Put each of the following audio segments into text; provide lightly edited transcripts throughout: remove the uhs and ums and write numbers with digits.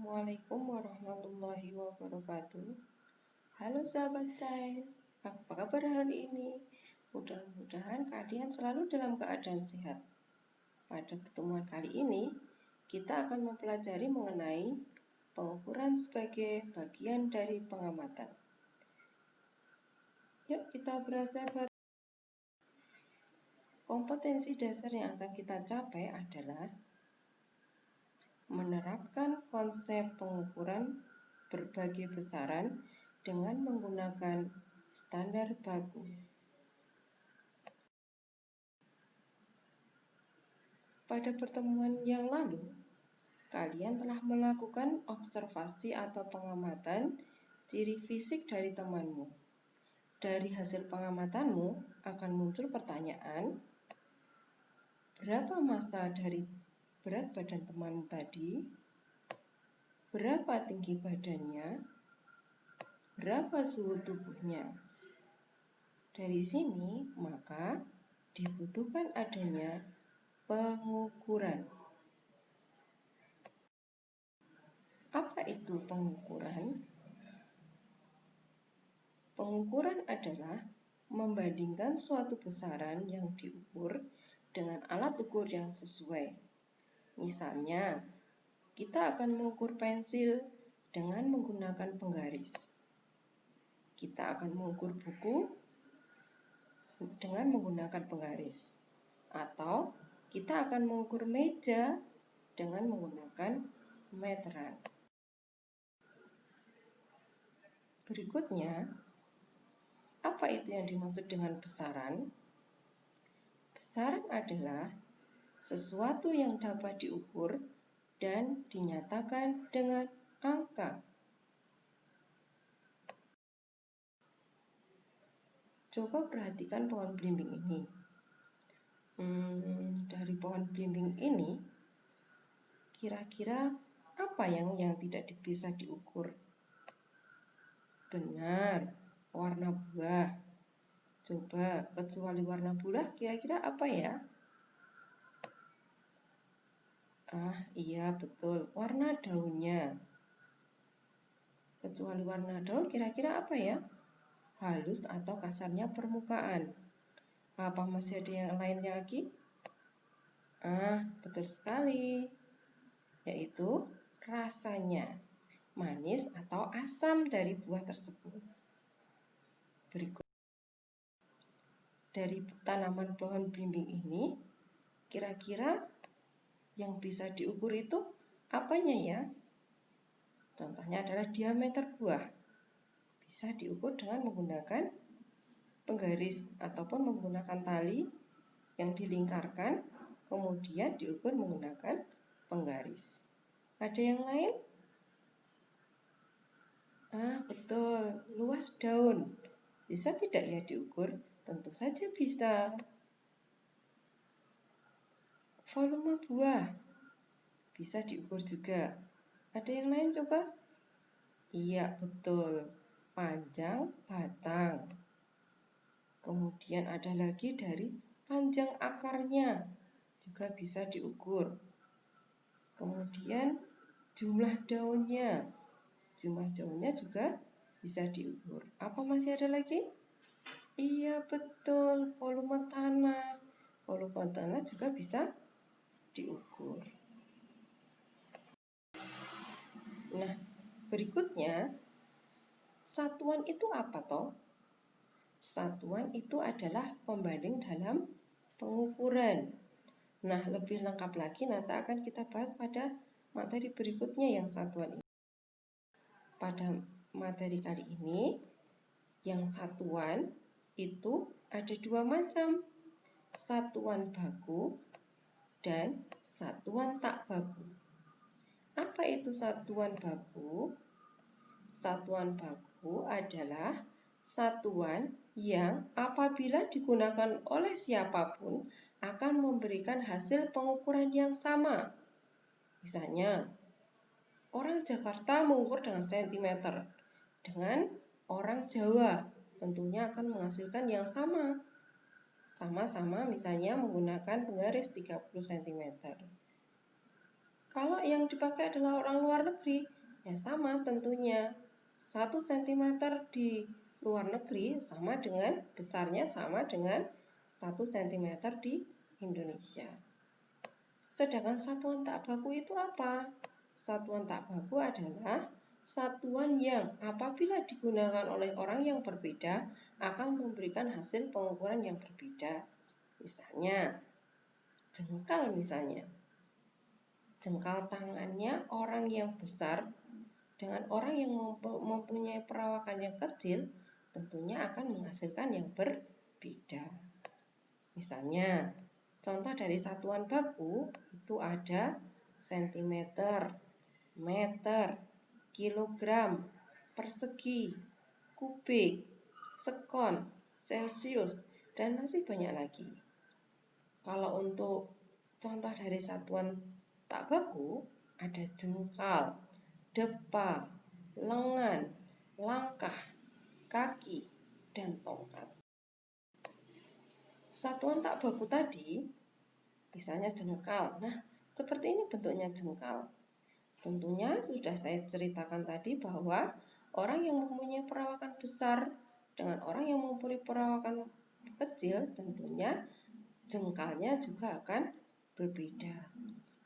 Assalamualaikum warahmatullahi wabarakatuh. Halo sahabat sains, apa kabar hari ini? Mudah-mudahan kalian selalu dalam keadaan sehat. Pada pertemuan kali ini, kita akan mempelajari mengenai pengukuran sebagai bagian dari pengamatan. Yuk kita belajar bareng. Kompetensi dasar yang akan kita capai adalah menerapkan konsep pengukuran berbagai besaran dengan menggunakan standar baku. Pada pertemuan yang lalu, kalian telah melakukan observasi atau pengamatan ciri fisik dari temanmu. Dari hasil pengamatanmu akan muncul pertanyaan, berapa massa dari berat badan temanmu tadi? Berapa tinggi badannya? Berapa suhu tubuhnya? Dari sini, maka dibutuhkan adanya pengukuran. Apa itu pengukuran? Pengukuran adalah membandingkan suatu besaran yang diukur dengan alat ukur yang sesuai. Misalnya, kita akan mengukur pensil dengan menggunakan penggaris. Kita akan mengukur buku dengan menggunakan penggaris. Atau kita akan mengukur meja dengan menggunakan meteran. Berikutnya, apa itu yang dimaksud dengan besaran? Besaran adalah sesuatu yang dapat diukur dan dinyatakan dengan angka. Coba perhatikan pohon belimbing ini. Dari pohon belimbing ini, kira-kira apa yang tidak bisa diukur? Benar, warna buah. Coba, kecuali warna buah, kira-kira apa ya? Iya betul, warna daunnya. Kecuali warna daun, kira-kira apa ya? Halus atau kasarnya permukaan. Apa masih ada yang lainnya lagi? Betul sekali. Yaitu rasanya, manis atau asam dari buah tersebut. Berikut. Dari tanaman pohon belimbing ini, kira-kira yang bisa diukur itu apanya ya? Contohnya adalah diameter buah. Bisa diukur dengan menggunakan penggaris ataupun menggunakan tali yang dilingkarkan, kemudian diukur menggunakan penggaris. Ada yang lain? Betul, luas daun. Bisa tidak ya diukur? Tentu saja bisa. Volume buah bisa diukur juga. Ada yang lain coba? Iya, betul. Panjang batang. Kemudian ada lagi dari panjang akarnya, juga bisa diukur. Kemudian jumlah daunnya. Jumlah daunnya juga bisa diukur. Apa masih ada lagi? Iya, betul. Volume tanah. Volume tanah juga bisa diukur. Nah, berikutnya, satuan itu apa toh? Satuan itu adalah pembanding dalam pengukuran. Nah, lebih lengkap lagi nanti akan kita bahas pada materi berikutnya yang satuan ini. Pada materi kali ini, yang satuan itu ada dua macam. Satuan baku dan satuan tak baku. Apa itu satuan baku? Satuan baku adalah satuan yang apabila digunakan oleh siapapun akan memberikan hasil pengukuran yang sama. Misalnya, orang Jakarta mengukur dengan sentimeter, dengan orang Jawa tentunya akan menghasilkan yang sama. Sama-sama misalnya menggunakan penggaris 30 cm. Kalau yang dipakai adalah orang luar negeri, Ya sama tentunya. 1 cm di luar negeri besarnya sama dengan 1 cm di Indonesia. Sedangkan satuan tak baku itu apa? Satuan tak baku adalah satuan yang apabila digunakan oleh orang yang berbeda akan memberikan hasil pengukuran yang berbeda. Misalnya, jengkal misalnya. Jengkal tangannya orang yang besar dengan orang yang mempunyai perawakan yang kecil tentunya akan menghasilkan yang berbeda. Misalnya, contoh dari satuan baku itu ada sentimeter, meter, kilogram, persegi, kubik, sekon, celcius, dan masih banyak lagi. Kalau untuk contoh dari satuan tak baku ada jengkal, depa, lengan, langkah, kaki, dan tongkat. Satuan tak baku tadi, misalnya jengkal. Nah, seperti ini bentuknya jengkal. Tentunya sudah saya ceritakan tadi bahwa orang yang mempunyai perawakan besar dengan orang yang mempunyai perawakan kecil, tentunya jengkalnya juga akan berbeda.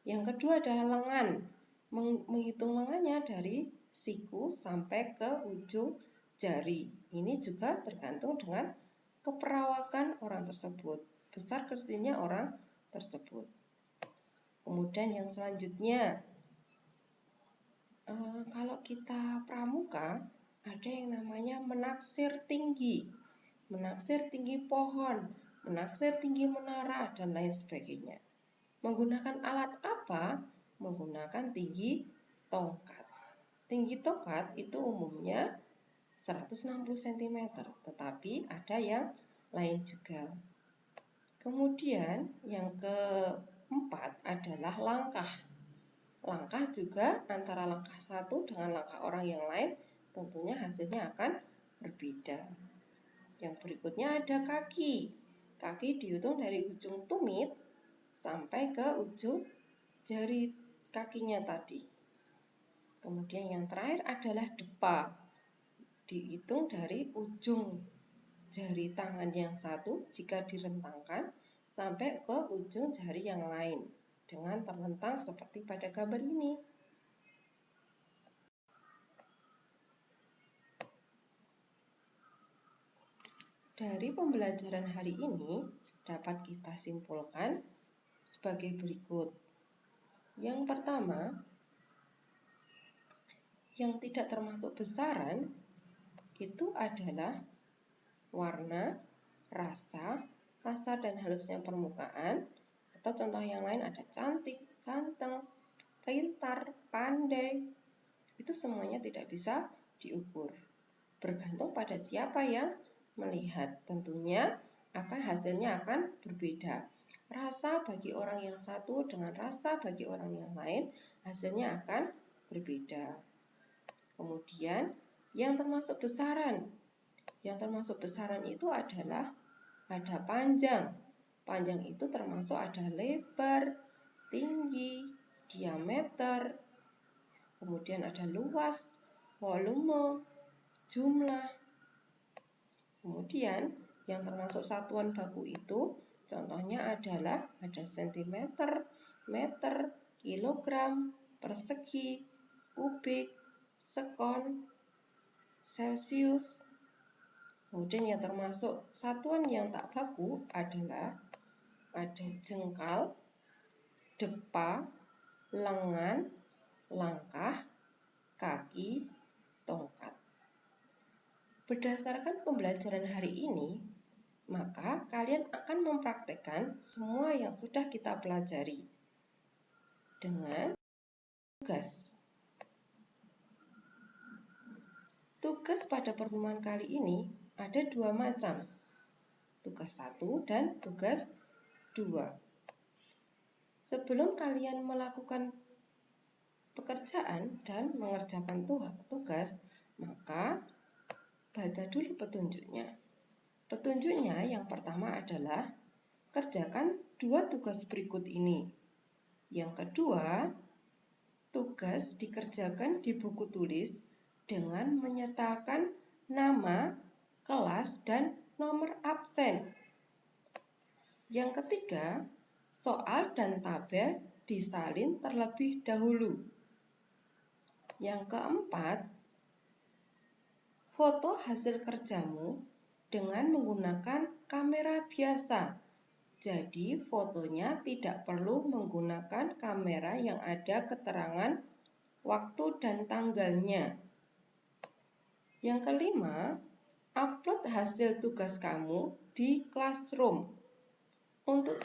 Yang kedua adalah lengan. Menghitung lengannya dari siku sampai ke ujung jari. Ini juga tergantung dengan keperawakan orang tersebut, besar kecilnya orang tersebut. Kemudian yang selanjutnya, kalau kita pramuka ada yang namanya menaksir tinggi pohon, menaksir tinggi menara, dan lain sebagainya. Menggunakan alat apa? Menggunakan tinggi tongkat. Tinggi tongkat itu umumnya 160 cm, tetapi ada yang lain juga. Kemudian yang keempat adalah langkah. Langkah juga antara langkah satu dengan langkah orang yang lain tentunya hasilnya akan berbeda. Yang berikutnya ada kaki. Kaki dihitung dari ujung tumit sampai ke ujung jari kakinya tadi. Kemudian yang terakhir adalah depa. Dihitung dari ujung jari tangan yang satu jika direntangkan sampai ke ujung jari yang lain dengan terlentang seperti pada gambar ini. Dari pembelajaran hari ini dapat kita simpulkan sebagai berikut. Yang pertama, yang tidak termasuk besaran itu adalah warna, rasa, kasar dan halusnya permukaan, atau contoh yang lain ada cantik, ganteng, pintar, pandai. Itu semuanya tidak bisa diukur. Bergantung pada siapa yang melihat. Tentunya hasilnya akan berbeda. Rasa bagi orang yang satu dengan rasa bagi orang yang lain hasilnya akan berbeda. Kemudian yang termasuk besaran. Yang termasuk besaran itu adalah ada panjang. Panjang itu termasuk ada lebar, tinggi, diameter, kemudian ada luas, volume, jumlah. Kemudian yang termasuk satuan baku itu contohnya adalah ada sentimeter, meter, kilogram, persegi, kubik, sekon, celcius. Kemudian yang termasuk satuan yang tak baku adalah ada jengkal, depa, lengan, langkah, kaki, tongkat. Berdasarkan pembelajaran hari ini, maka kalian akan mempraktekkan semua yang sudah kita pelajari dengan tugas. Tugas pada pertemuan kali ini ada 2 macam, tugas 1 dan tugas 2. Sebelum kalian melakukan pekerjaan dan mengerjakan tugas, maka baca dulu petunjuknya. Petunjuknya yang pertama adalah kerjakan 2 tugas berikut ini. Yang kedua, tugas tugas dikerjakan di buku tulis dengan menyertakan nama, kelas, dan nomor absen. Yang ketiga, soal dan tabel disalin terlebih dahulu. Yang keempat, foto hasil kerjamu dengan menggunakan kamera biasa. Jadi fotonya tidak perlu menggunakan kamera yang ada keterangan waktu dan tanggalnya. Yang kelima, upload hasil tugas kamu di Classroom. Untuk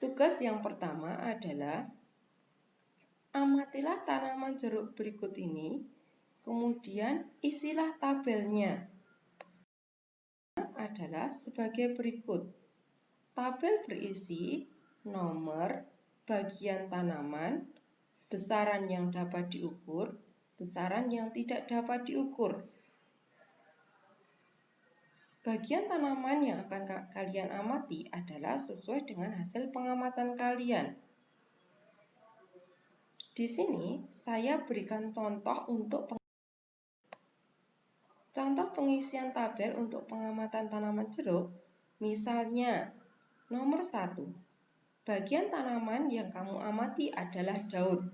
tugas yang pertama adalah amatilah tanaman jeruk berikut ini, kemudian isilah tabelnya. Adalah sebagai berikut. Tabel berisi nomor, bagian tanaman, besaran yang dapat diukur, besaran yang tidak dapat diukur. Bagian tanaman yang akan kalian amati adalah sesuai dengan hasil pengamatan kalian. Di sini saya berikan contoh pengisian tabel untuk pengamatan tanaman jeruk. Misalnya, nomor 1. Bagian tanaman yang kamu amati adalah daun.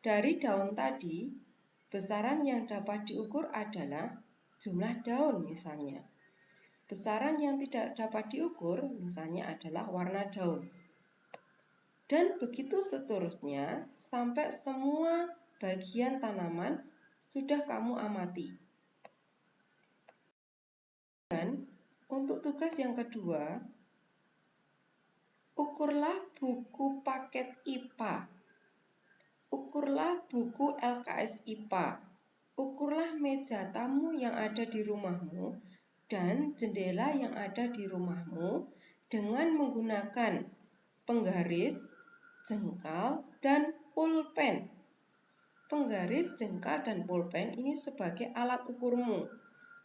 Dari daun tadi, besaran yang dapat diukur adalah jumlah daun misalnya. Besaran yang tidak dapat diukur misalnya adalah warna daun. Dan begitu seterusnya sampai semua bagian tanaman sudah kamu amati. Dan untuk tugas yang kedua, ukurlah buku paket IPA. Ukurlah buku LKS IPA. Ukurlah meja tamu yang ada di rumahmu dan jendela yang ada di rumahmu dengan menggunakan penggaris, jengkal, dan pulpen. Penggaris, jengkal, dan pulpen ini sebagai alat ukurmu.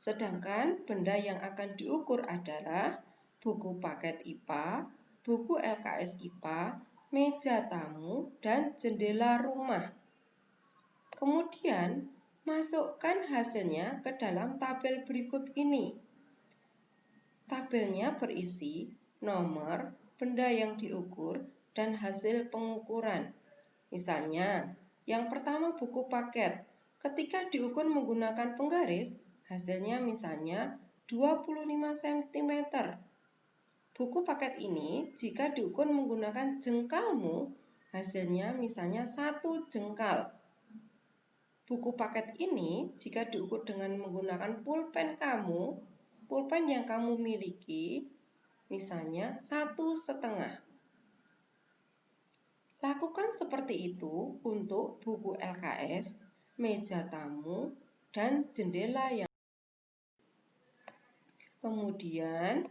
Sedangkan benda yang akan diukur adalah buku paket IPA, buku LKS IPA, meja tamu, dan jendela rumah. Kemudian, masukkan hasilnya ke dalam tabel berikut ini. Tabelnya berisi nomor, benda yang diukur, dan hasil pengukuran. Misalnya, yang pertama buku paket. Ketika diukur menggunakan penggaris, hasilnya misalnya 25 cm. Buku paket ini jika diukur menggunakan jengkalmu, hasilnya misalnya 1 jengkal. Buku paket ini jika diukur dengan menggunakan pulpen yang kamu miliki, misalnya 1,5. Lakukan seperti itu untuk buku LKS, meja tamu, dan jendela yang. Kemudian,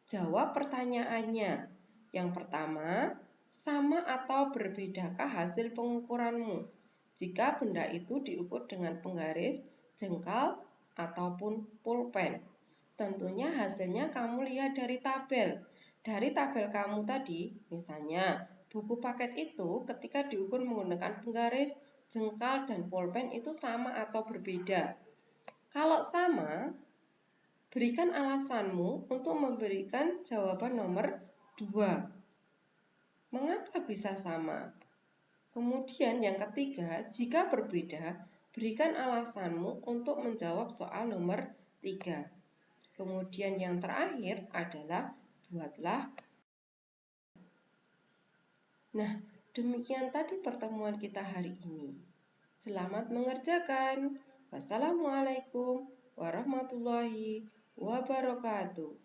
jawab pertanyaannya. Yang pertama, sama atau berbedakah hasil pengukuranmu? Jika benda itu diukur dengan penggaris, jengkal, ataupun pulpen. Tentunya hasilnya kamu lihat dari tabel. Dari tabel kamu tadi, misalnya, buku paket itu ketika diukur menggunakan penggaris, jengkal, dan pulpen itu sama atau berbeda. Kalau sama, berikan alasanmu untuk memberikan jawaban nomor 2. Mengapa bisa sama? Kemudian yang ketiga, jika berbeda, berikan alasanmu untuk menjawab soal nomor 3. Kemudian yang terakhir adalah buatlah. Nah, demikian tadi pertemuan kita hari ini. Selamat mengerjakan. Wassalamualaikum warahmatullahi wabarakatuh.